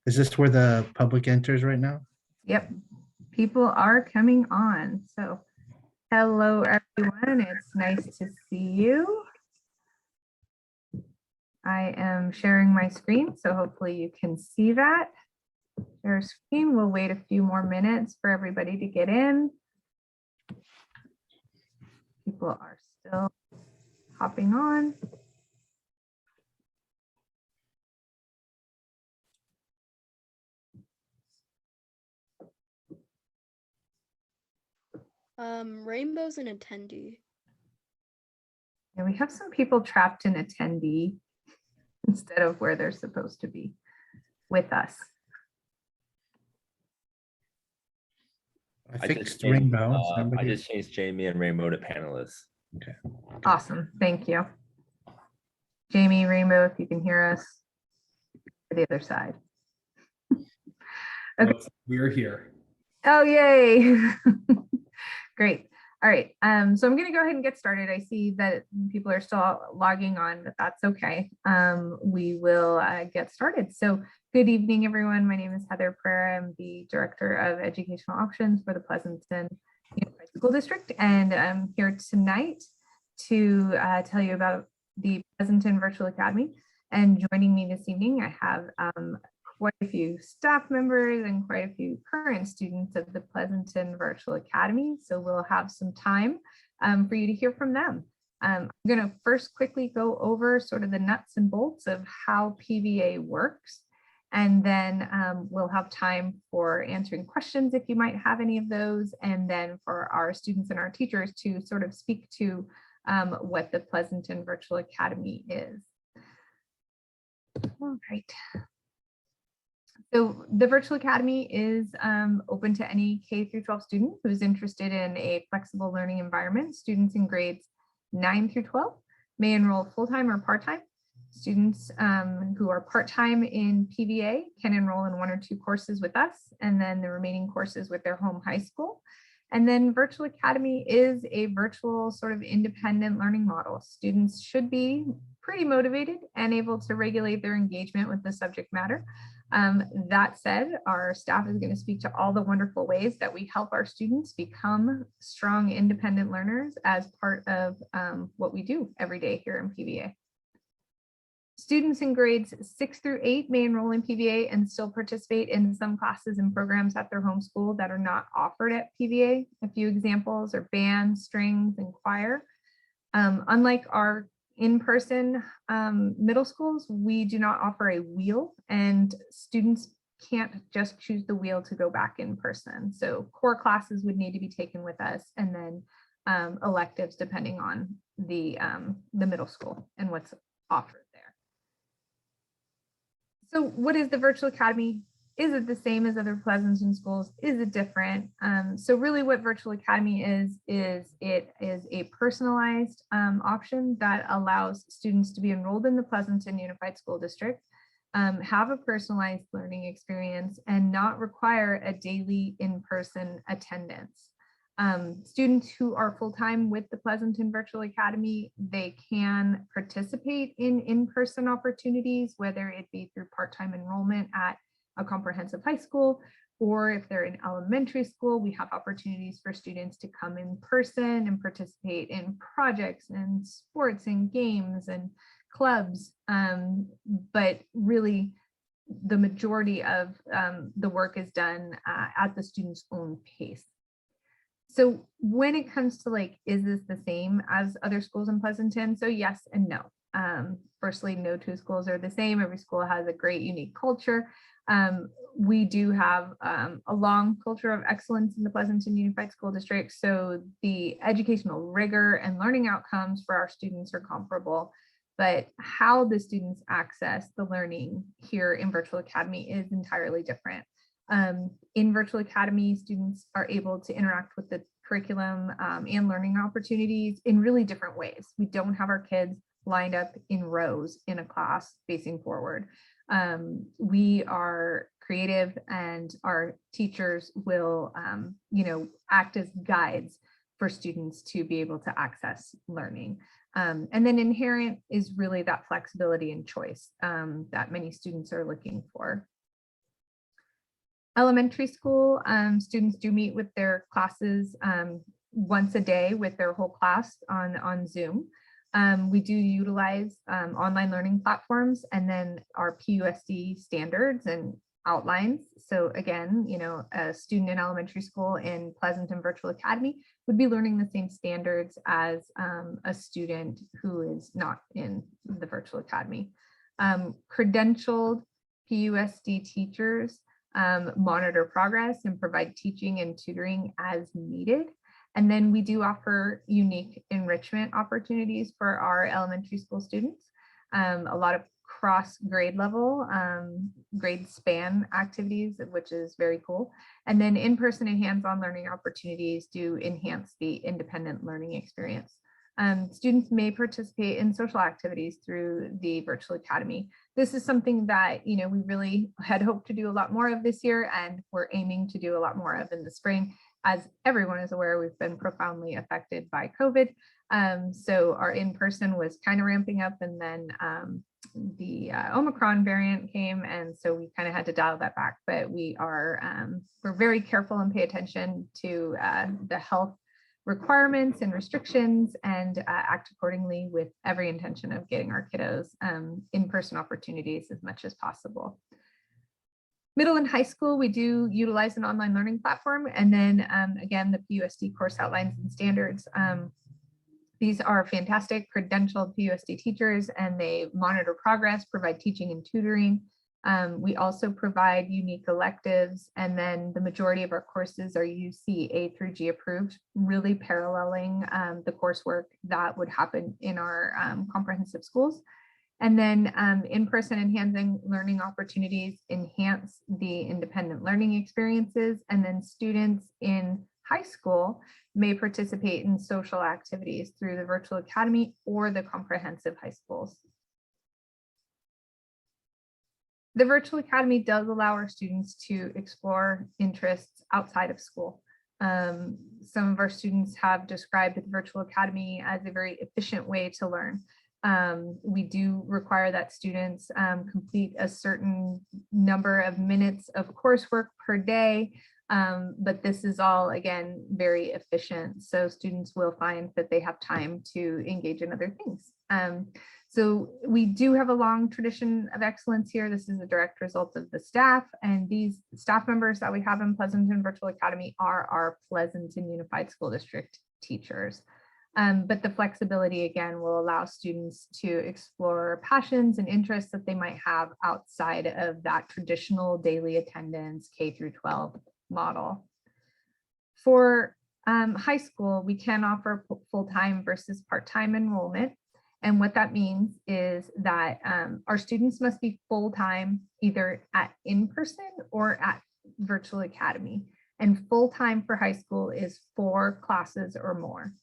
Is this where the public enters right now? Yep, people are coming on. So hello, everyone. It's nice to see you. I am sharing my screen, so hopefully you can see that. Share screen. We'll wait a few more minutes for everybody to get in. People are still hopping on. Rainbow's an attendee. Yeah, we have some people trapped in attendee instead of where they're supposed to be with us. I fixed Rainbow. I just changed Jamie and Rainbow to panelists. Okay. Awesome. Thank you. Jamie, Rainbow, if you can hear us, to the other side. Okay. We're here. Oh, yay. Great. All right. So I'm going to go ahead and get started. I see that people are still logging on, but that's okay. We will get started. So good evening, everyone. My name is Heather Pereira. I'm the Director of Educational Options for the Pleasanton Unified School District. And I'm here tonight to tell you about the Pleasanton Virtual Academy. And joining me this evening, I have quite a few staff members and quite a few current students of the Pleasanton Virtual Academy. So we'll have some time for you to hear from them. I'm going to first quickly go over sort of the nuts and bolts of how PVA works. And then we'll have time for answering questions if you might have any of those. And then for our students and our teachers to sort of speak to what the Pleasanton Virtual Academy is. All right. So the Virtual Academy is open to any K through 12 student who is interested in a flexible learning environment. Students in grades 9 through 12 may enroll full-time or part-time. Students who are part-time in PVA can enroll in 1 or 2 courses with us, and then the remaining courses with their home high school. And then Virtual Academy is a virtual sort of independent learning model. Students should be pretty motivated and able to regulate their engagement with the subject matter. That said, our staff is going to speak to all the wonderful ways that we help our students become strong, independent learners as part of what we do every day here in PVA. Students in grades 6 through 8 may enroll in PVA and still participate in some classes and programs at their home school that are not offered at PVA. A few examples are band, strings, and choir. Unlike our in-person middle schools, we do not offer a wheel, and students can't just choose the wheel to go back in person. So core classes would need to be taken with us, and then electives depending on the middle school and what's offered there. So what is the Virtual Academy? Is it the same as other Pleasanton schools? Is it different? So really what Virtual Academy is it is a personalized option that allows students to be enrolled in the Pleasanton Unified School District, have a personalized learning experience, and not require a daily in-person attendance. Students who are full-time with the Pleasanton Virtual Academy, they can participate in in-person opportunities, whether it be through part-time enrollment at a comprehensive high school, or if they're in elementary school, we have opportunities for students to come in person and participate in projects and sports and games and clubs. But really, the majority of the work is done at the student's own pace. So when it comes to like, is this the same as other schools in Pleasanton? So yes and no. Firstly, no two schools are the same. Every school has a great unique culture. We do have a long culture of excellence in the Pleasanton Unified School District. So the educational rigor and learning outcomes for our students are comparable, but how the students access the learning here in Virtual Academy is entirely different. In Virtual Academy, students are able to interact with the curriculum and learning opportunities in really different ways. We don't have our kids lined up in rows in a class facing forward. We are creative, and our teachers will, act as guides for students to be able to access learning. And then inherent is really that flexibility and choice that many students are looking for. Elementary school, students do meet with their classes once a day with their whole class on Zoom. We do utilize online learning platforms, and then our PUSD standards and outlines. So again, a student in elementary school in Pleasanton Virtual Academy would be learning the same standards as a student who is not in the Virtual Academy. Credentialed PUSD teachers monitor progress and provide teaching and tutoring as needed. And then we do offer unique enrichment opportunities for our elementary school students. A lot of cross grade level, grade span activities, which is very cool. And then in-person and hands-on learning opportunities do enhance the independent learning experience. Students may participate in social activities through the Virtual Academy. This is something that we really had hoped to do a lot more of this year, and we're aiming to do a lot more of in the spring. As everyone is aware, we've been profoundly affected by COVID. So our in-person was kind of ramping up, and then the Omicron variant came, and so we kind of had to dial that back. But we're very careful and pay attention to the health requirements and restrictions, and act accordingly with every intention of getting our kiddos in-person opportunities as much as possible. Middle and high school, we do utilize an online learning platform, and then again, the PUSD course outlines and standards. These are fantastic credentialed PUSD teachers, and they monitor progress, provide teaching and tutoring. We also provide unique electives, and then the majority of our courses are UC A through G approved, really paralleling the coursework that would happen in our comprehensive schools. And then in-person enhancing learning opportunities enhance the independent learning experiences, and then students in high school may participate in social activities through the Virtual Academy or the comprehensive high schools. The Virtual Academy does allow our students to explore interests outside of school. Some of our students have described the Virtual Academy as a very efficient way to learn. We do require that students complete a certain number of minutes of coursework per day, but this is all, again, very efficient. So students will find that they have time to engage in other things. So we do have a long tradition of excellence here. This is a direct result of the staff, and these staff members that we have in Pleasanton Virtual Academy are our Pleasanton Unified School District teachers. But the flexibility, again, will allow students to explore passions and interests that they might have outside of that traditional daily attendance K through 12 model. For high school, we can offer full-time versus part-time enrollment. And what that means is that our students must be full-time either at in-person or at Virtual Academy. And full-time for high school is 4 classes or more.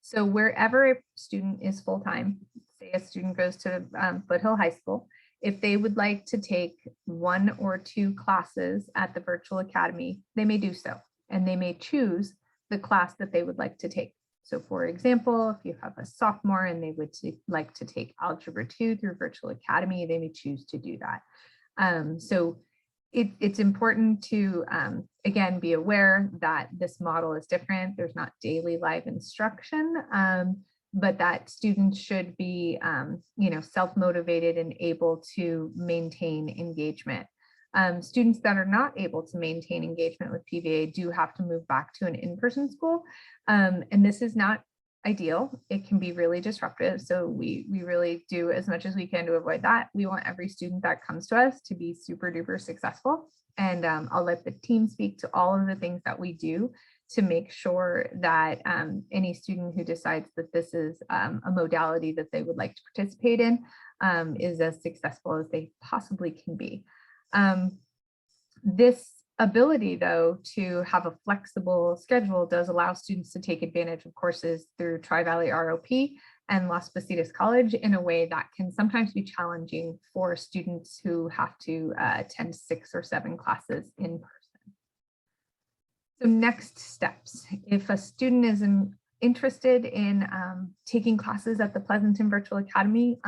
So wherever a student is full-time, say a student goes to Foothill High School, if they would like to take 1 or 2 classes at the Virtual Academy, they may do so, and they may choose the class that they would like to take. So for example, if you have a sophomore and they would like to take Algebra 2 through Virtual Academy, they may choose to do that. So it's important to, again, be aware that this model is different. There's not daily live instruction, but that students should be, self-motivated and able to maintain engagement. Students that are not able to maintain engagement with PVA do have to move back to an in-person school. And this is not ideal. It can be really disruptive. So we really do as much as we can to avoid that. We want every student that comes to us to be super duper successful. And I'll let the team speak to all of the things that we do to make sure that any student who decides that this is a modality that they would like to participate in is as successful as they possibly can be. This ability, though, to have a flexible schedule does allow students to take advantage of courses through Tri-Valley ROP and Las Positas College in a way that can sometimes be challenging for students who have to attend 6 or 7 classes in person. So next steps, if a student is interested in taking classes at the Pleasanton Virtual Academy,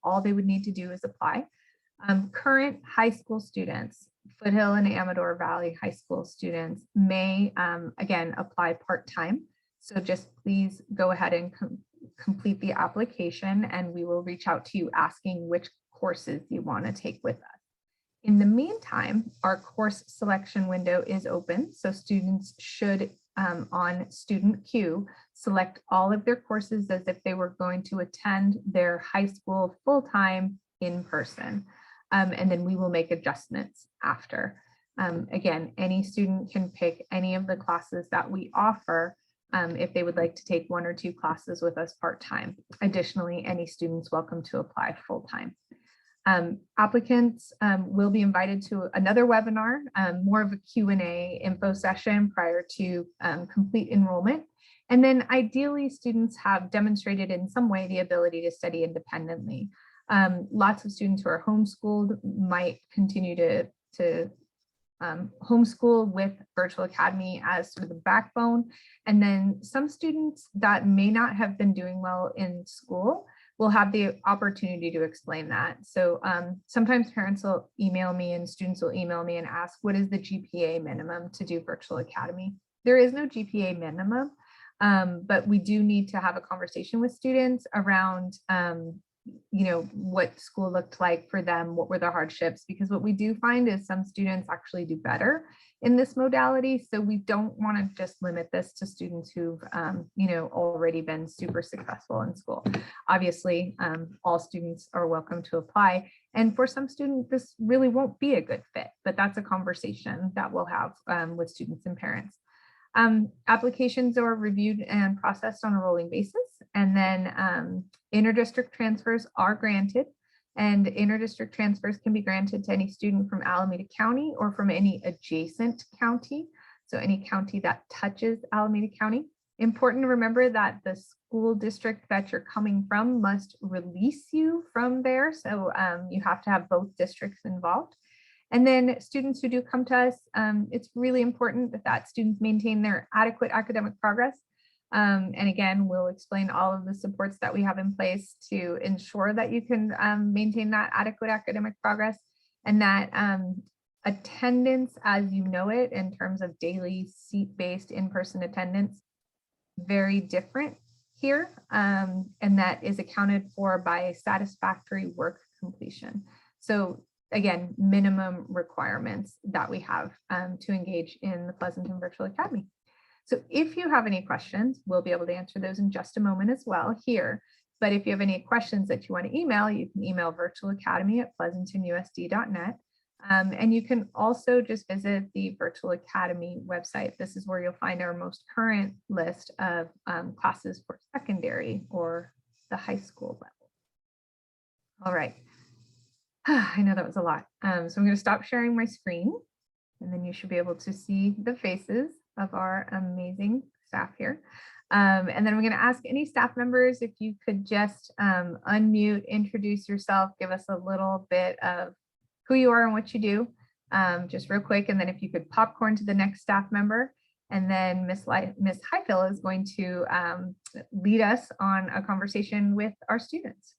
all they would need to do is apply. Current high school students, Foothill and Amador Valley high school students may, again, apply part-time. So just please go ahead and complete the application, and we will reach out to you asking which courses you want to take with us. In the meantime, our course selection window is open, so students should, on student queue, select all of their courses as if they were going to attend their high school full-time in person. And then we will make adjustments after. Again, any student can pick any of the classes that we offer if they would like to take 1 or 2 classes with us part-time. Additionally, any students welcome to apply full-time. Applicants will be invited to another webinar, more of a Q&A info session prior to complete enrollment. And then ideally, students have demonstrated in some way the ability to study independently. Lots of students who are homeschooled might continue to homeschool with Virtual Academy as sort of the backbone. And then some students that may not have been doing well in school will have the opportunity to explain that. So sometimes parents will email me and students will email me and ask, what is the GPA minimum to do Virtual Academy? There is no GPA minimum, but we do need to have a conversation with students around what school looked like for them, what were the hardships, because what we do find is some students actually do better in this modality. So we don't want to just limit this to students who've, already been super successful in school. Obviously, all students are welcome to apply. And for some students, this really won't be a good fit, but that's a conversation that we'll have with students and parents. Applications are reviewed and processed on a rolling basis, and then interdistrict transfers are granted, and interdistrict transfers can be granted to any student from Alameda County or from any adjacent county, so any county that touches Alameda County. Important to remember that the school district that you're coming from must release you from there, so you have to have both districts involved. And then students who do come to us, it's really important that students maintain their adequate academic progress. And again, we'll explain all of the supports that we have in place to ensure that you can maintain that adequate academic progress, and that attendance as you know it in terms of daily seat-based in-person attendance, very different here, and that is accounted for by satisfactory work completion. So again, minimum requirements that we have to engage in the Pleasanton Virtual Academy. So if you have any questions, we'll be able to answer those in just a moment as well here. But if you have any questions that you want to email, you can email virtualacademy@pleasantonusd.net. And you can also just visit the Virtual Academy website. This is where you'll find our most current list of classes for secondary or the high school level. All right. I know that was a lot. So I'm going to stop sharing my screen, and then you should be able to see the faces of our amazing staff here. And then we're going to ask any staff members if you could just unmute, introduce yourself, give us a little bit of who you are and what you do, just real quick. And then if you could popcorn to the next staff member. And then Miss Highfill is going to lead us on a conversation with our students.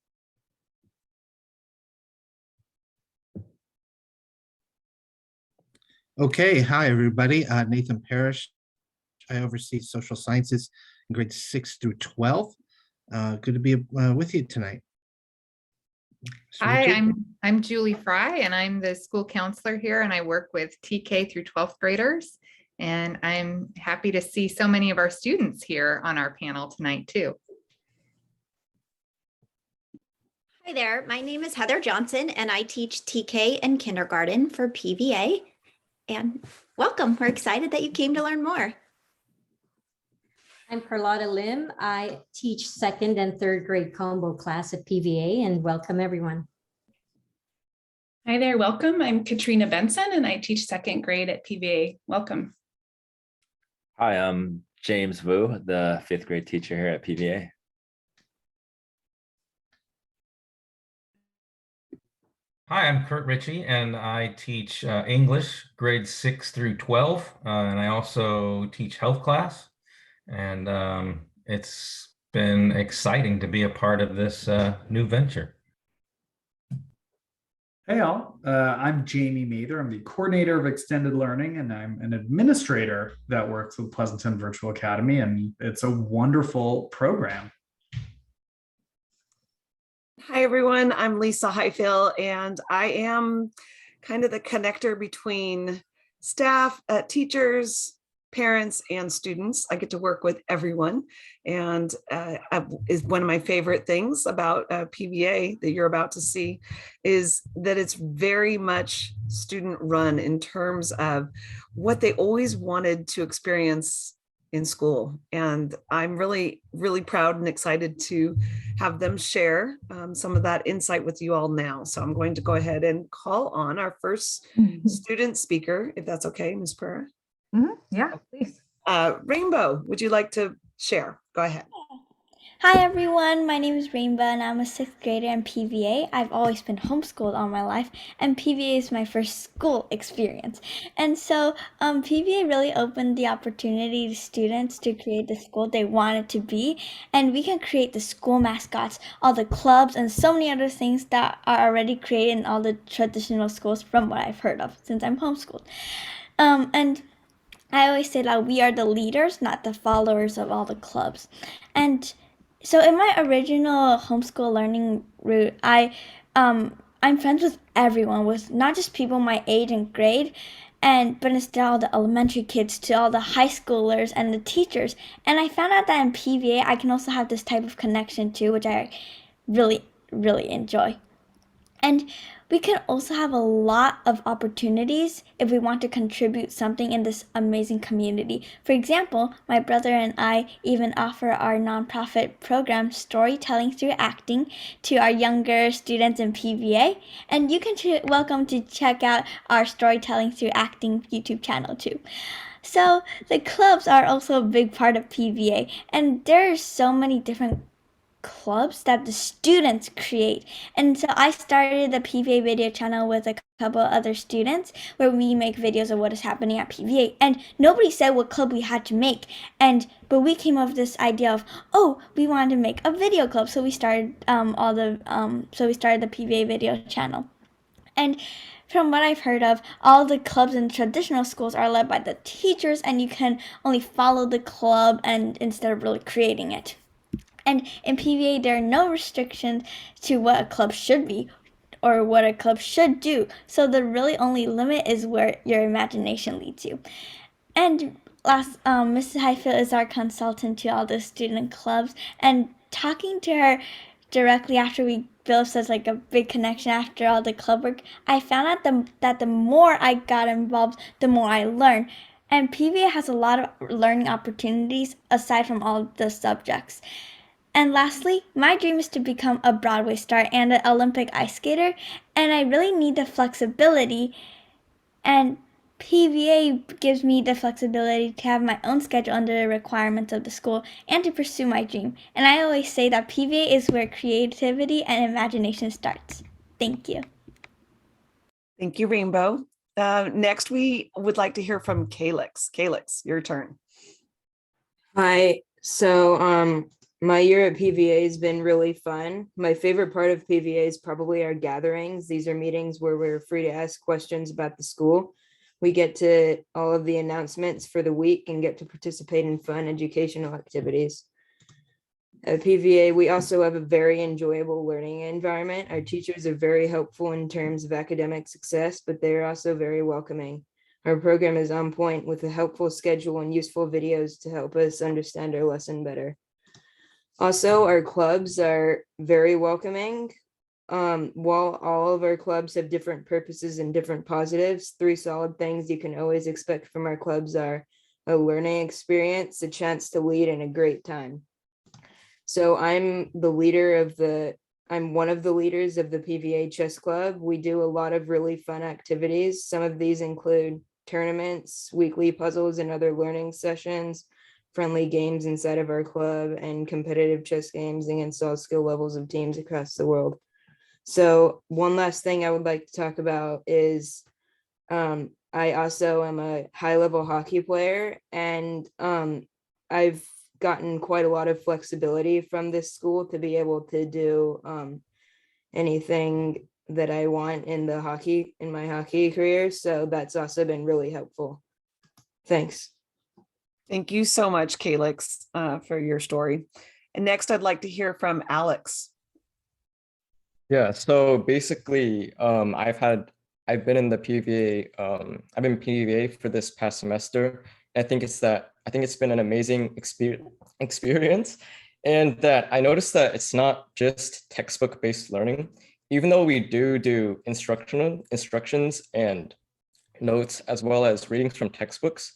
Okay, hi, everybody. Nathan Parrish. I oversee social sciences in grades 6 through 12. Good to be with you tonight. Hi, I'm Julie Fry, and I'm the school counselor here, and I work with TK through 12th graders. And I'm happy to see so many of our students here on our panel tonight too. Hi there, my name is Heather Johnson, and I teach TK and kindergarten for PVA. And welcome, we're excited that you came to learn more. I'm Carlotta Lim. I teach 2nd and 3rd grade combo class at PVA, and welcome everyone. Hi there, welcome. I'm Katrina Benson and I teach second grade at PVA. Welcome. Hi, I'm James Wu, the fifth grade teacher here at PVA. Hi, I'm Kurt Ritchie, and I teach English grades 6 through 12, and I also teach health class. And it's been exciting to be a part of this new venture. Hey all, I'm Jamie Mather. I'm the coordinator of extended learning, and I'm an administrator that works with Pleasanton Virtual Academy, and it's a wonderful program. Hi, everyone. I'm Lisa Highfill, and I am kind of the connector between staff, teachers, parents, and students. I get to work with everyone, and is one of my favorite things about PVA that you're about to see is that it's very much student run in terms of what they always wanted to experience in school. And I'm really, really proud and excited to have them share some of that insight with you all now. So I'm going to go ahead and call on our first student speaker, if that's okay, Ms. Pereira. Yeah, please. Rainbow, would you like to share? Go ahead. Hi everyone, my name is Rainbow and I'm a 6th grader in PVA. I've always been homeschooled all my life and PVA is my first school experience. And so PVA really opened the opportunity to students to create the school they wanted to be, and we can create the school mascots, all the clubs, and so many other things that are already created in all the traditional schools from what I've heard of since I'm homeschooled. And I always say that we are the leaders, not the followers of all the clubs. And so in my original homeschool learning route, I'm friends with everyone, with not just people my age and grade, but instead all the elementary kids to all the high schoolers and the teachers. And I found out that in PVA, I can also have this type of connection too, which I really, really enjoy. And we can also have a lot of opportunities if we want to contribute something in this amazing community. For example, my brother and I even offer our nonprofit program, Storytelling Through Acting, to our younger students in PVA. And you can welcome to check out our Storytelling Through Acting YouTube channel too. So the clubs are also a big part of PVA, and there are so many different clubs that the students create. And so I started the PVA video channel with a couple other students where we make videos of what is happening at PVA, and nobody said what club we had to make, but we came up with this idea of, oh, we wanted to make a video club, so we started the PVA video channel. And from what I've heard of, all the clubs in traditional schools are led by the teachers, and you can only follow the club and instead of really creating it. And in PVA, there are no restrictions to what a club should be or what a club should do. So the really only limit is where your imagination leads you. And last, Mrs. Highfield is our consultant to all the student clubs. And talking to her directly after we built such like a big connection after all the club work, I found out that the more I got involved, the more I learned. And PVA has a lot of learning opportunities aside from all the subjects. And lastly, my dream is to become a Broadway star and an Olympic ice skater, and I really need the flexibility, and PVA gives me the flexibility to have my own schedule under the requirements of the school and to pursue my dream. And I always say that PVA is where creativity and imagination starts. Thank you. Thank you, Rainbow. Next, we would like to hear from Calix. Calix, your turn. Hi. So, my year at PVA has been really fun. My favorite part of PVA is probably our gatherings. These are meetings where we're free to ask questions about the school. We get to all of the announcements for the week and get to participate in fun educational activities. At PVA, we also have a very enjoyable learning environment. Our teachers are very helpful in terms of academic success, but they're also very welcoming. Our program is on point with a helpful schedule and useful videos to help us understand our lesson better. Also, our clubs are very welcoming. While all of our clubs have different purposes and different positives, 3 solid things you can always expect from our clubs are a learning experience, a chance to lead, and a great time. So I'm the leader of the I'm one of the leaders of the PVA Chess Club. We do a lot of really fun activities. Some of these include tournaments, weekly puzzles and other learning sessions, friendly games inside of our club, and competitive chess games against all skill levels of teams across the world. So one last thing I would like to talk about is I also am a high-level hockey player, and I've gotten quite a lot of flexibility from this school to be able to do anything that I want in my hockey career. So that's also been really helpful. Thanks. Thank you so much, Calix, for your story. And next, I'd like to hear from Alex. Yeah, so basically, I've been in the PVA, I've been PVA for this past semester. I think it's been an amazing experience, and that I noticed that it's not just textbook-based learning. Even though we do instructions and notes, as well as readings from textbooks,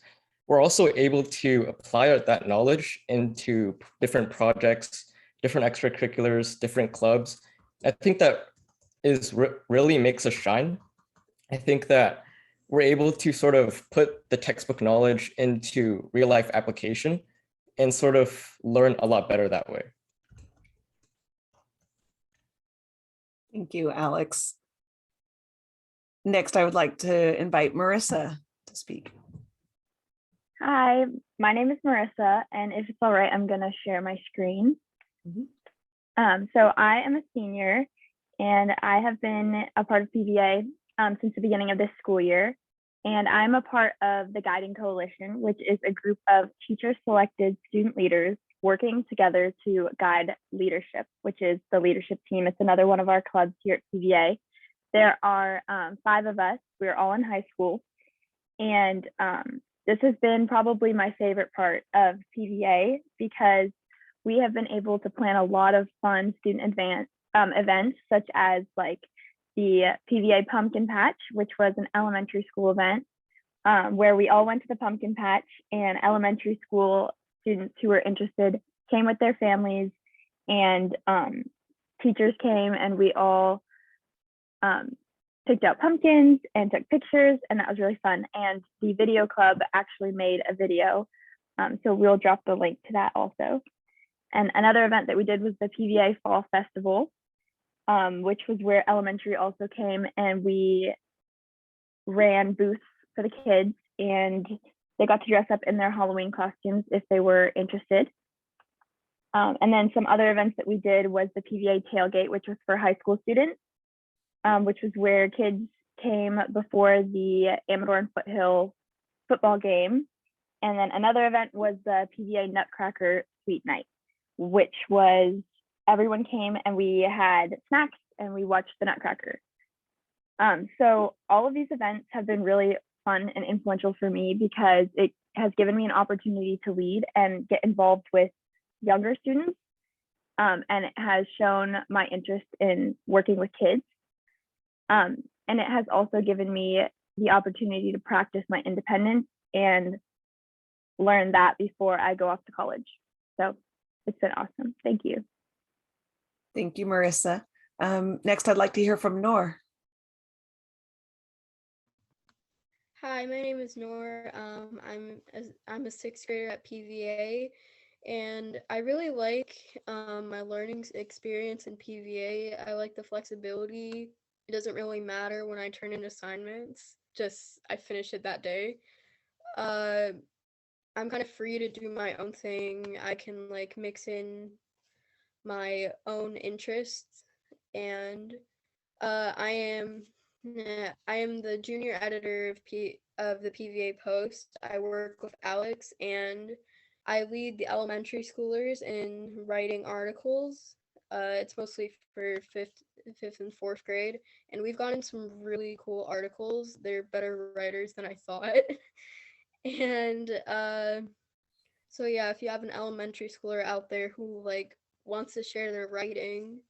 we're also able to apply that knowledge into different projects, different extracurriculars, different clubs. I think that really makes us shine. I think that we're able to sort of put the textbook knowledge into real life application and sort of learn a lot better that way. Thank you, Alex. Next, I would like to invite Marissa to speak. Hi, my name is Marissa, and if it's all right, I'm gonna share my screen. So I am a senior, and I have been a part of PVA since the beginning of this school year. And I'm a part of the Guiding Coalition, which is a group of teacher-selected student leaders working together to guide leadership, which is the leadership team. It's another one of our clubs here at PVA. There are 5 of us. We're all in high school. And this has been probably my favorite part of PVA because we have been able to plan a lot of fun student events, such as like the PVA Pumpkin Patch, which was an elementary school event where we all went to the pumpkin patch, and elementary school students who were interested came with their families, and teachers came, and we all picked out pumpkins and took pictures, and that was really fun. And the video club actually made a video, so we'll drop the link to that also. And another event that we did was the PVA Fall Festival, which was where elementary also came, and we ran booths for the kids, and they got to dress up in their Halloween costumes if they were interested. And then some other events that we did was the PVA Tailgate, which was for high school students, which was where kids came before the Amador and Foothill football game. And then another event was the PVA Nutcracker Sweet Night, which was everyone came and we had snacks and we watched the Nutcracker. So all of these events have been really fun and influential for me because it has given me an opportunity to lead and get involved with younger students. And it has shown my interest in working with kids. And it has also given me the opportunity to practice my independence and learn that before I go off to college. So it's been awesome. Thank you. Thank you, Marissa. Next, I'd like to hear from Noor. Hi, my name is Noor. I'm a 6th grader at PVA, and I really like my learning experience in PVA. I like the flexibility. It doesn't really matter when I turn in assignments, just I finish it that day. I'm kind of free to do my own thing. I can like mix in my own interests, and I am the junior editor of the PVA Post. I work with Alex, and I lead the elementary schoolers in writing articles. It's mostly for fifth and 4th grade, and we've gotten some really cool articles. They're better writers than I thought. And so yeah, if you have an elementary schooler out there who like wants to share their writing,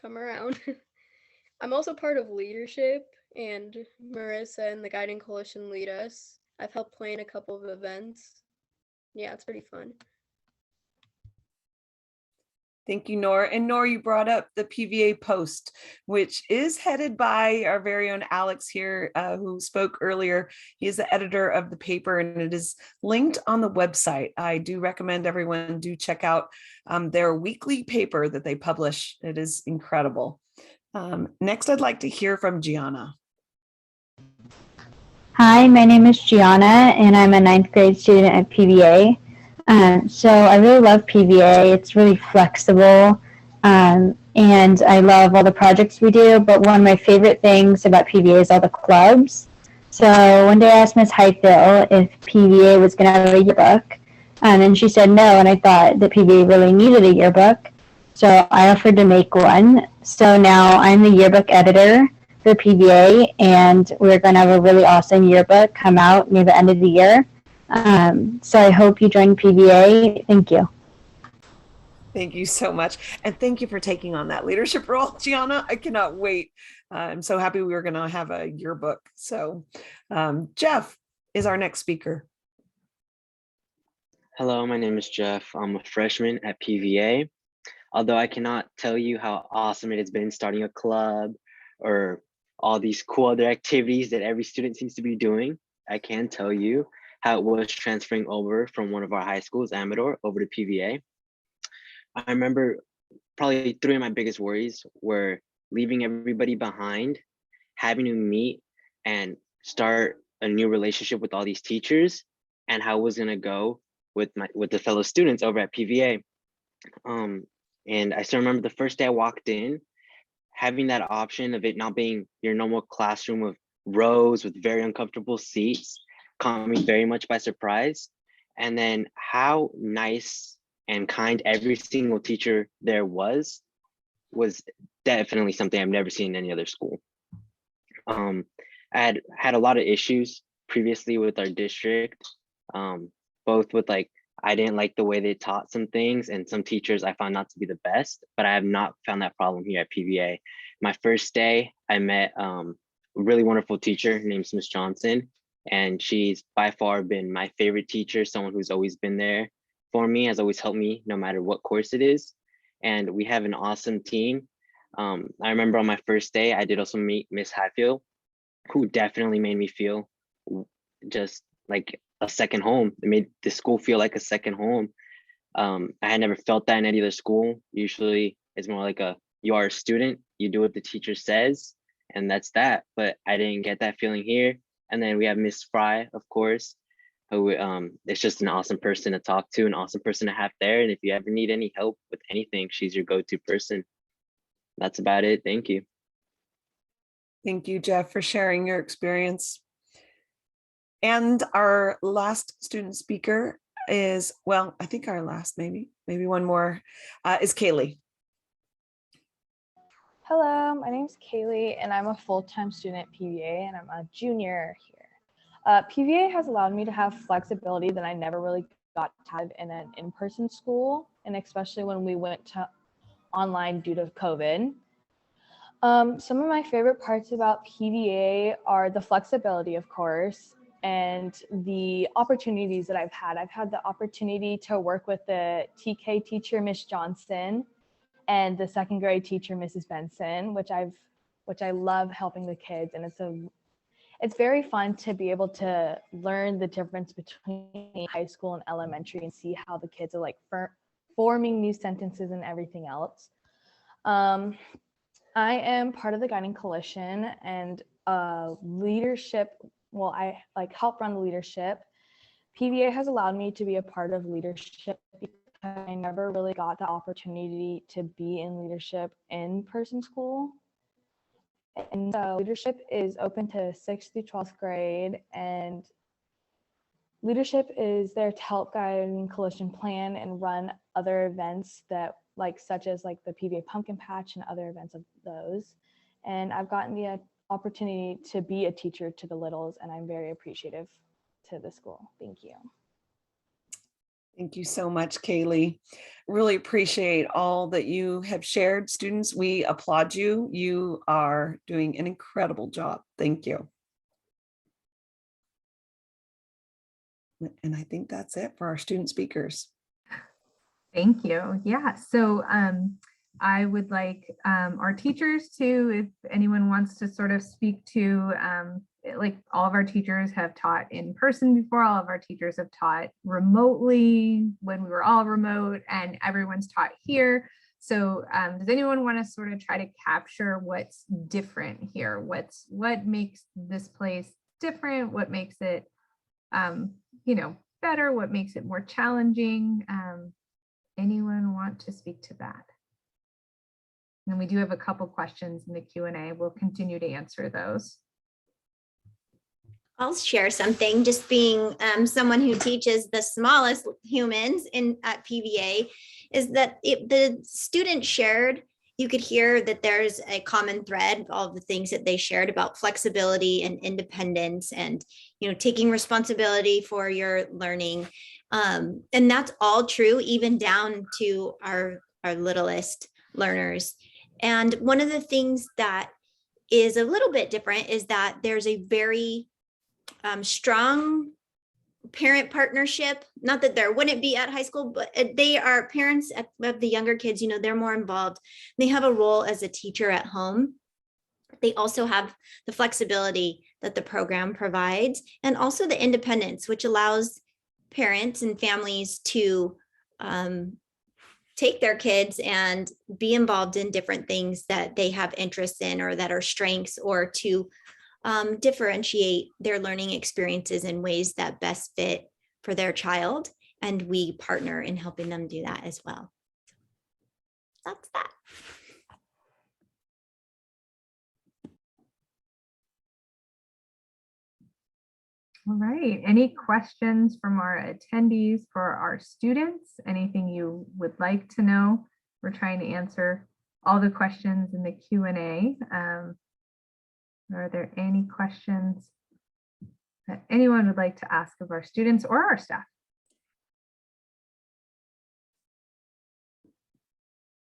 come around. I'm also part of leadership, and Marissa and the Guiding Coalition lead us. I've helped plan a couple of events. Yeah, it's pretty fun. Thank you, Nora. And Nora, you brought up the PVA Post, which is headed by our very own Alex here, who spoke earlier. He is the editor of the paper, and it is linked on the website. I do recommend everyone do check out their weekly paper that they publish. It is incredible. Next, I'd like to hear from Gianna. Hi, my name is Gianna, and I'm a 9th grade student at PVA. So I really love PVA. It's really flexible, and I love all the projects we do, but one of my favorite things about PVA is all the clubs. So one day I asked Miss Highfill if PVA was going to have a yearbook, and she said no, and I thought that PVA really needed a yearbook, so I offered to make one. So now I'm the yearbook editor for PVA, and we're going to have a really awesome yearbook come out near the end of the year. So I hope you join PVA. Thank you. Thank you so much. And thank you for taking on that leadership role, Gianna. I cannot wait. I'm so happy we were going to have a yearbook. So Jeff is our next speaker. Hello, my name is Jeff. I'm a freshman at PVA. Although I cannot tell you how awesome it has been starting a club or all these cool other activities that every student seems to be doing, I can tell you how it was transferring over from one of our high schools, Amador, over to PVA. I remember probably 3 of my biggest worries were leaving everybody behind, having to meet and start a new relationship with all these teachers, and how it was gonna go with the fellow students over at PVA. And I still remember the first day I walked in, having that option of it not being your normal classroom of rows with very uncomfortable seats caught me very much by surprise. And then how nice and kind every single teacher there was definitely something I've never seen in any other school. I had a lot of issues previously with our district, both with I didn't like the way they taught some things, and some teachers I found not to be the best, but I have not found that problem here at PVA. My first day, I met a really wonderful teacher. Her name's Miss Johnson, and she's by far been my favorite teacher, someone who's always been there for me, has always helped me no matter what course it is. And we have an awesome team. I remember on my first day, I did also meet Miss Highfill, who definitely made me feel just like a second home. It made the school feel like a second home. I had never felt that in any other school. Usually it's more like you are a student, you do what the teacher says, and that's that. But I didn't get that feeling here. And then we have Miss Fry, of course, who is just an awesome person to talk to, an awesome person to have there. And if you ever need any help with anything, she's your go-to person. That's about it. Thank you. Thank you, Jeff, for sharing your experience. And our last student speaker is, well, I think our last, maybe one more, is Kaylee. Hello, my name's Kaylee, and I'm a full-time student at PVA, and I'm a junior here. PVA has allowed me to have flexibility that I never really got to have in an in-person school, and especially when we went to online due to COVID. Some of my favorite parts about PVA are the flexibility, of course, and the opportunities that I've had. I've had the opportunity to work with the TK teacher, Miss Johnson, and the 2nd grade teacher, Mrs. Benson, which I love helping the kids. And it's very fun to be able to learn the difference between high school and elementary and see how the kids are forming new sentences and everything else. I am part of the Guiding Coalition and leadership. Well, I help run the leadership. PVA has allowed me to be a part of leadership because I never really got the opportunity to be in leadership in person school. And so leadership is open to 6th through 12th grade, and leadership is there to help Guiding Coalition plan and run other events that such as the PVA Pumpkin Patch and other events of those. And I've gotten the opportunity to be a teacher to the littles, and I'm very appreciative to the school. Thank you. Thank you so much, Kaylee. Really appreciate all that you have shared. Students, we applaud you. You are doing an incredible job. Thank you. And I think that's it for our student speakers. Thank you. Yeah, so I would like our teachers to, if anyone wants to sort of speak to, like all of our teachers have taught in person before, all of our teachers have taught remotely when we were all remote, and everyone's taught here. So does anyone want to sort of try to capture what's different here? What makes this place different? What makes it, you know, better? What makes it more challenging? Anyone want to speak to that? And we do have a couple questions in the Q&A. We'll continue to answer those. I'll share something. Just being someone who teaches the smallest humans at PVA, is that the students shared, you could hear that there's a common thread, all of the things that they shared about flexibility and independence and, you know, taking responsibility for your learning. And that's all true, even down to our littlest learners. And one of the things that is a little bit different is that there's a very strong parent partnership. Not that there wouldn't be at high school, but they are parents of the younger kids, you know, they're more involved. They have a role as a teacher at home. They also have the flexibility that the program provides, and also the independence, which allows parents and families to take their kids and be involved in different things that they have interests in or that are strengths, or to differentiate their learning experiences in ways that best fit for their child. And we partner in helping them do that as well. That's that. All right, any questions from our attendees for our students? Anything you would like to know? We're trying to answer all the questions in the Q&A. Are there any questions that anyone would like to ask of our students or our staff?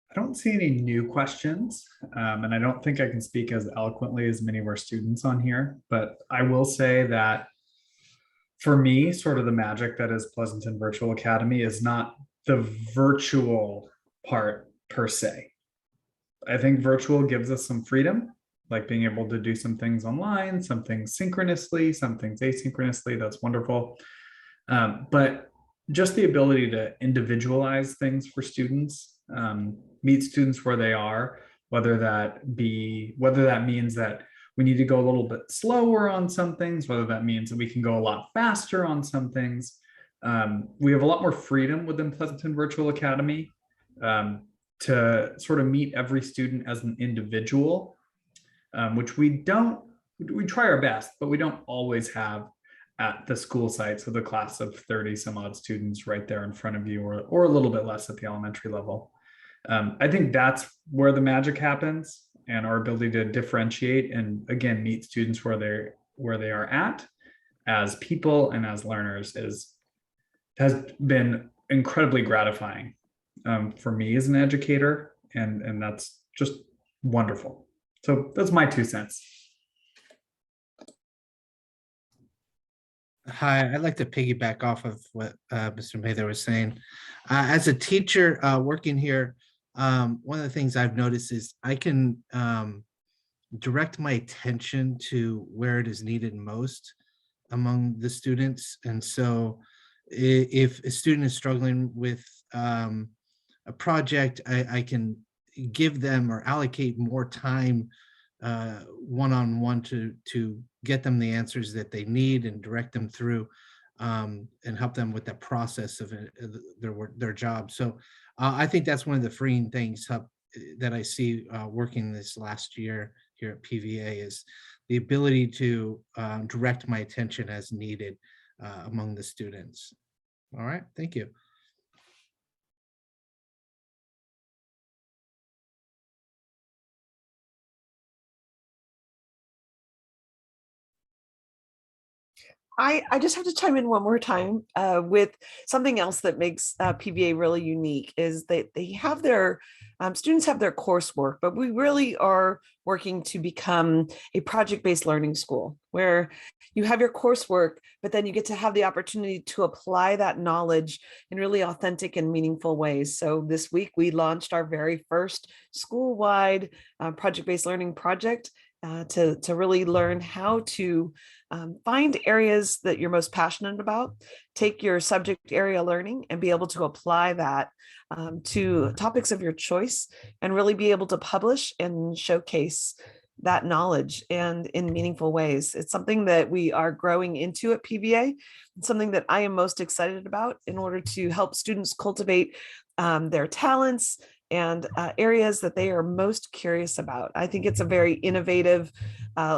I don't see any new questions, and I don't think I can speak as eloquently as many of our students on here, but I will say that for me, sort of the magic that is Pleasanton Virtual Academy is not the virtual part per se. I think virtual gives us some freedom, like being able to do some things online, some things synchronously, some things asynchronously. That's wonderful. But just the ability to individualize things for students, meet students where they are, whether that means that we need to go a little bit slower on some things, whether that means that we can go a lot faster on some things. We have a lot more freedom within Pleasanton Virtual Academy to sort of meet every student as an individual, which we try our best, but we don't always have at the school site. So the class of 30 some odd students right there in front of you, or a little bit less at the elementary level. I think that's where the magic happens, and our ability to differentiate and again meet students where they are at as people and as learners has been incredibly gratifying for me as an educator, and that's just wonderful. So that's my 2 cents. Hi, I'd like to piggyback off of what Mr. Mather was saying. As a teacher working here, one of the things I've noticed is I can direct my attention to where it is needed most among the students. And so if a student is struggling with a project, I can give them or allocate more time one-on-one to get them the answers that they need and direct them through and help them with the process of their job. So I think that's one of the freeing things that I see working this last year here at PVA is the ability to direct my attention as needed among the students. All right, thank you. I just have to chime in one more time with something else that makes PVA really unique is that they have their students have their coursework, but we really are working to become a project-based learning school where you have your coursework, but then you get to have the opportunity to apply that knowledge in really authentic and meaningful ways. So this week we launched our very first school-wide project-based learning project to really learn how to find areas that you're most passionate about, take your subject area learning and be able to apply that to topics of your choice and really be able to publish and showcase that knowledge and in meaningful ways. It's something that we are growing into at PVA. It's something that I am most excited about in order to help students cultivate their talents and areas that they are most curious about. I think it's a very innovative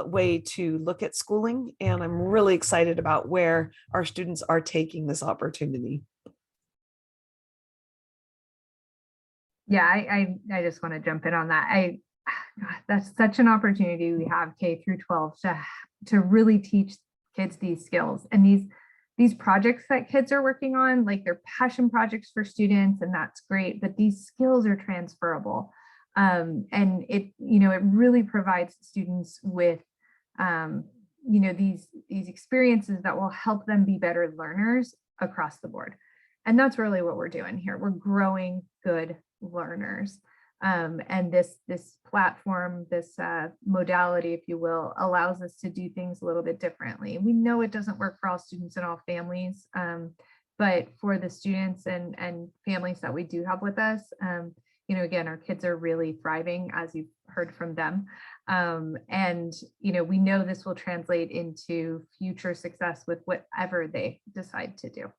way to look at schooling, and I'm really excited about where our students are taking this opportunity. Yeah, I just want to jump in on that. God, that's such an opportunity we have K through 12 to really teach kids these skills and these projects that kids are working on, like they're passion projects for students, and that's great, but these skills are transferable. And it really provides students with these experiences that will help them be better learners across the board. And that's really what we're doing here. We're growing good learners. And this platform, this modality, if you will, allows us to do things a little bit differently. We know it doesn't work for all students and all families, but for the students and families that we do have with us, again, our kids are really thriving, as you've heard from them. And we know this will translate into future success with whatever they decide to do.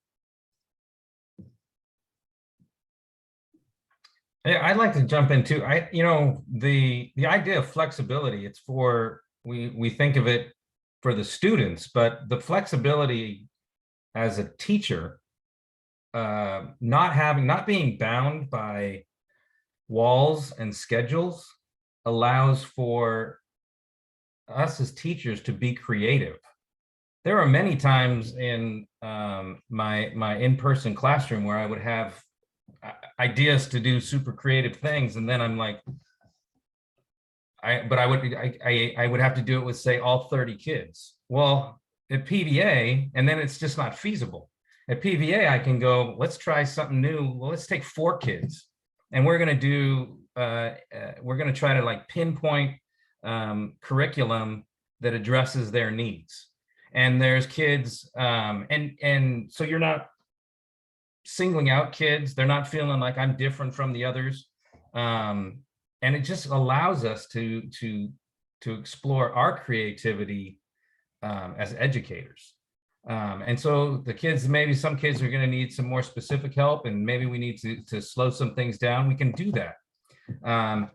Yeah, I'd like to jump into the idea of flexibility. It's for we think of it for the students, but the flexibility as a teacher, not being bound by walls and schedules, allows for us as teachers to be creative. There are many times in my in-person classroom where I would have ideas to do super creative things, and then I'm like, I would have to do it with, say, all 30 kids. Well, at PVA, and then it's just not feasible. At PVA, I can go, let's try something new. Well, let's take 4 kids, and we're going to try to like pinpoint curriculum that addresses their needs. And there's kids, and so you're not singling out kids. They're not feeling like I'm different from the others. And it just allows us to explore our creativity as educators. And so the kids, maybe some kids are going to need some more specific help, and maybe we need to slow some things down. We can do that.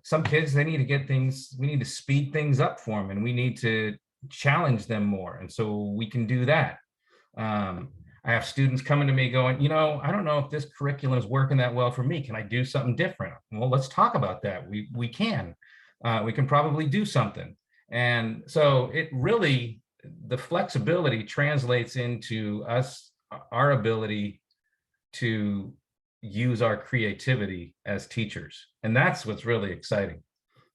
Some kids, they need to get things, we need to speed things up for them, and we need to challenge them more. And so we can do that. I have students coming to me going, I don't know if this curriculum is working that well for me. Can I do something different? Well, let's talk about that. We can probably do something. And so it really, the flexibility translates into our ability to use our creativity as teachers. And that's what's really exciting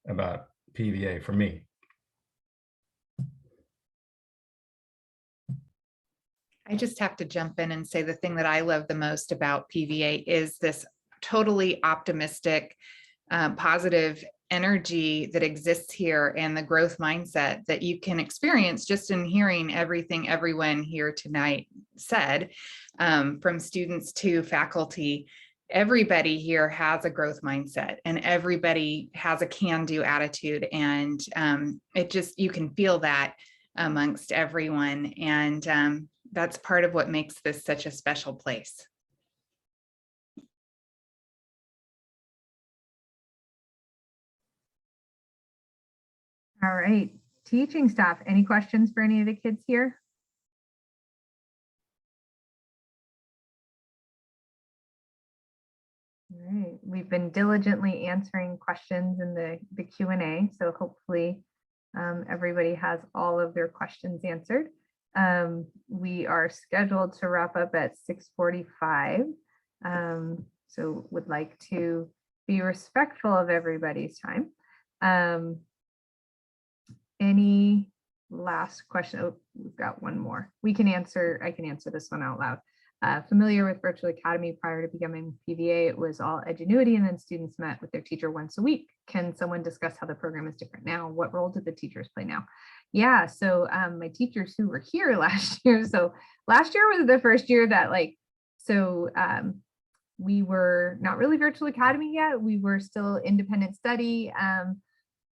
about PVA for me. I just have to jump in and say the thing that I love the most about PVA is this totally optimistic, positive energy that exists here, and the growth mindset that you can experience just in hearing everything everyone here tonight said, from students to faculty. Everybody here has a growth mindset, and everybody has a can-do attitude, and you can feel that amongst everyone. And that's part of what makes this such a special place. All right, teaching staff, any questions for any of the kids here? All right, we've been diligently answering questions in the Q&A, so hopefully everybody has all of their questions answered. We are scheduled to wrap up at 6:45. So would like to be respectful of everybody's time. Any last question? Oh, we've got one more. I can answer this one out loud. Familiar with Virtual Academy prior to becoming PVA, it was all Edgenuity, and then students met with their teacher once a week. Can someone discuss how the program is different now? What role do the teachers play now? Yeah, so my teachers who were here last year, so last year was the first year that we were not really Virtual Academy yet. We were still independent study.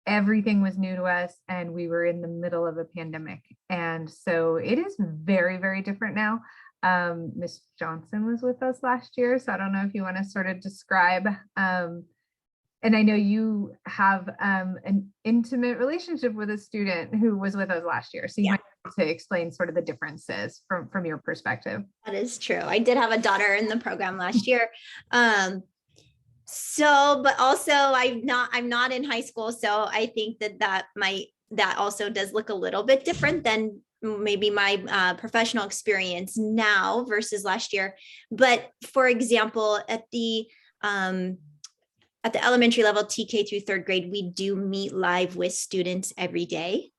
Everything was new to us, and we were in the middle of a pandemic. And so it is very, very different now. Ms. Johnson was with us last year, so I don't know if you want to sort of describe, and I know you have an intimate relationship with a student who was with us last year, so you might have to explain sort of the differences from your perspective. That is true. I did have a daughter in the program last year. But also I'm not in high school, so I think that also does look a little bit different than maybe my professional experience now versus last year. But for example, at the elementary level, TK through third grade, we do meet live with students every day.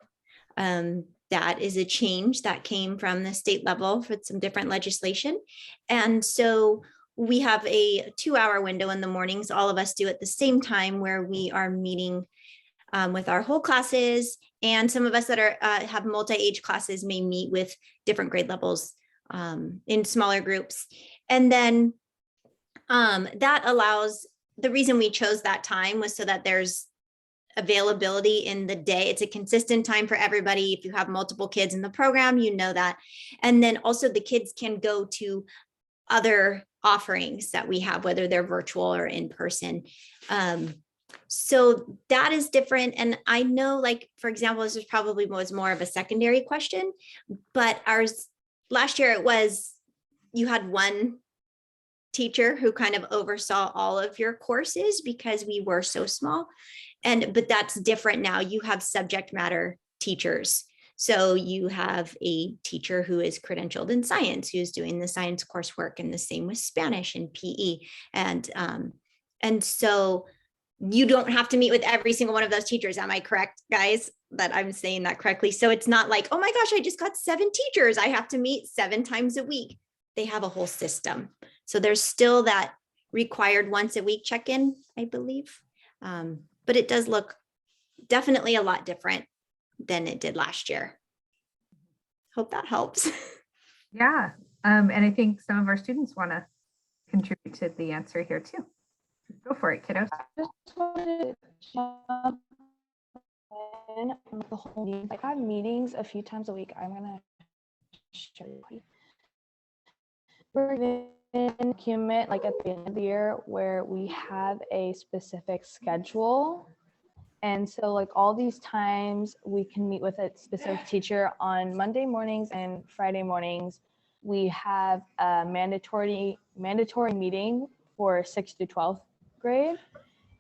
That is a change that came from the state level for some different legislation. And so we have a 2-hour window in the mornings, all of us do at the same time, where we are meeting with our whole classes, and some of us that are have multi-age classes may meet with different grade levels in smaller groups. And then that allows, the reason we chose that time was so that there's availability in the day. It's a consistent time for everybody. If you have multiple kids in the program, you know that. And then also the kids can go to other offerings that we have, whether they're virtual or in person. So that is different. And I know, like, for example, this was more of a secondary question, but ours last year, it was, you had one teacher who kind of oversaw all of your courses because we were so small. But that's different now. You have subject matter teachers. So you have a teacher who is credentialed in science, who's doing the science coursework, and the same with Spanish and PE. And so you don't have to meet with every single one of those teachers. Am I correct, guys, that I'm saying that correctly? So it's not like, oh my gosh, I just got 7 teachers. I have to meet 7 times a week. They have a whole system. So there's still that required once a week check-in, I believe. But it does look definitely a lot different than it did last year. Hope that helps. Yeah. And I think some of our students want to contribute to the answer here too. Go for it, kiddos. I just wanted to jump in on the whole meeting. I have meetings a few times a week. I'm gonna show you. We're in document like at the end of the year where we have a specific schedule. And so like all these times we can meet with a specific teacher on Monday mornings and Friday mornings. We have a mandatory meeting for 6th to 12th grade.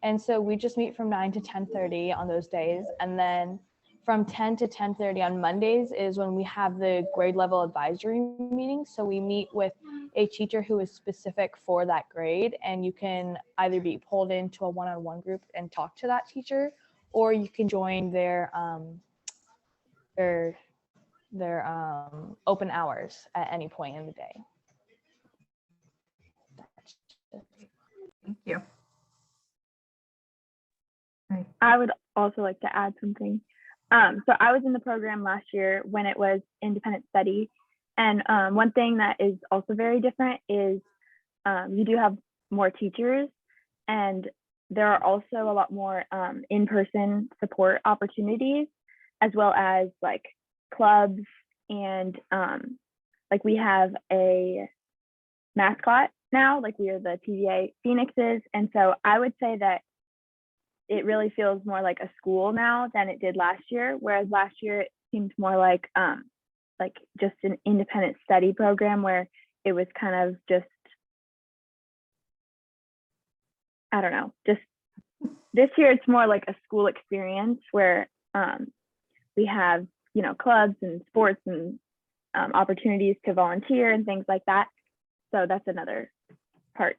And so we just meet from 9 to 10:30 on those days. And then from 10 to 10:30 on Mondays is when we have the grade level advisory meeting. So we meet with a teacher who is specific for that grade, and you can either be pulled into a one-on-one group and talk to that teacher, or you can join their open hours at any point in the day. Thank you. I would also like to add something. So I was in the program last year when it was independent study. And one thing that is also very different is you do have more teachers, and there are also a lot more in-person support opportunities, as well as like clubs, and like we have a mascot now, like we are the PVA Phoenixes. And so I would say that it really feels more like a school now than it did last year, whereas last year it seemed more like just an independent study program where it was kind of just, I don't know, just this year it's more like a school experience where we have, you know, clubs and sports and opportunities to volunteer and things like that. So that's another part.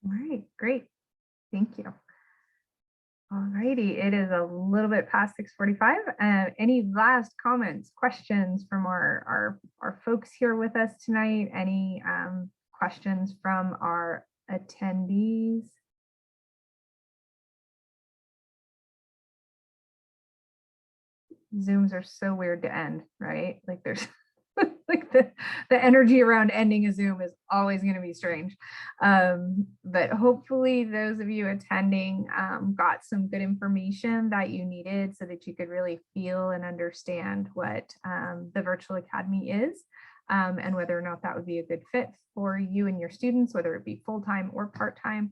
All right, great. Thank you. All righty, it is a little bit past 6:45. Any last comments, questions from our folks here with us tonight? Any questions from our attendees? Zooms are so weird to end, right? Like there's like the energy around ending a Zoom is always going to be strange. But hopefully those of you attending got some good information that you needed so that you could really feel and understand what the Virtual Academy is, and whether or not that would be a good fit for you and your students, whether it be full-time or part-time.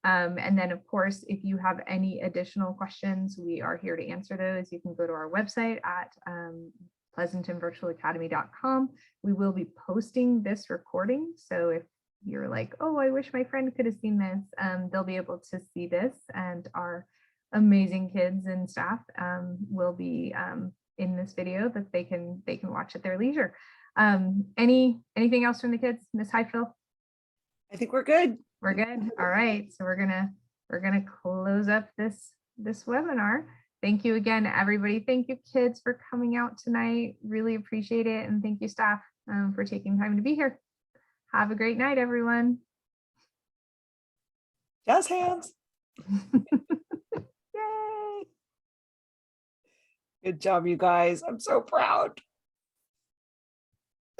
And then, of course, if you have any additional questions, we are here to answer those. You can go to our website at pleasantonvirtualacademy.com. We will be posting this recording. So if you're like, oh, I wish my friend could have seen this, they'll be able to see this, and our amazing kids and staff will be in this video that they can watch at their leisure. Anything else from the kids, Miss Highfill? I think we're good. We're good. All right. So we're gonna close up this webinar. Thank you again, everybody. Thank you, kids, for coming out tonight. Really appreciate it. And thank you, staff, for taking time to be here. Have a great night, everyone. Jazz hands. Yay. Good job, you guys. I'm so proud.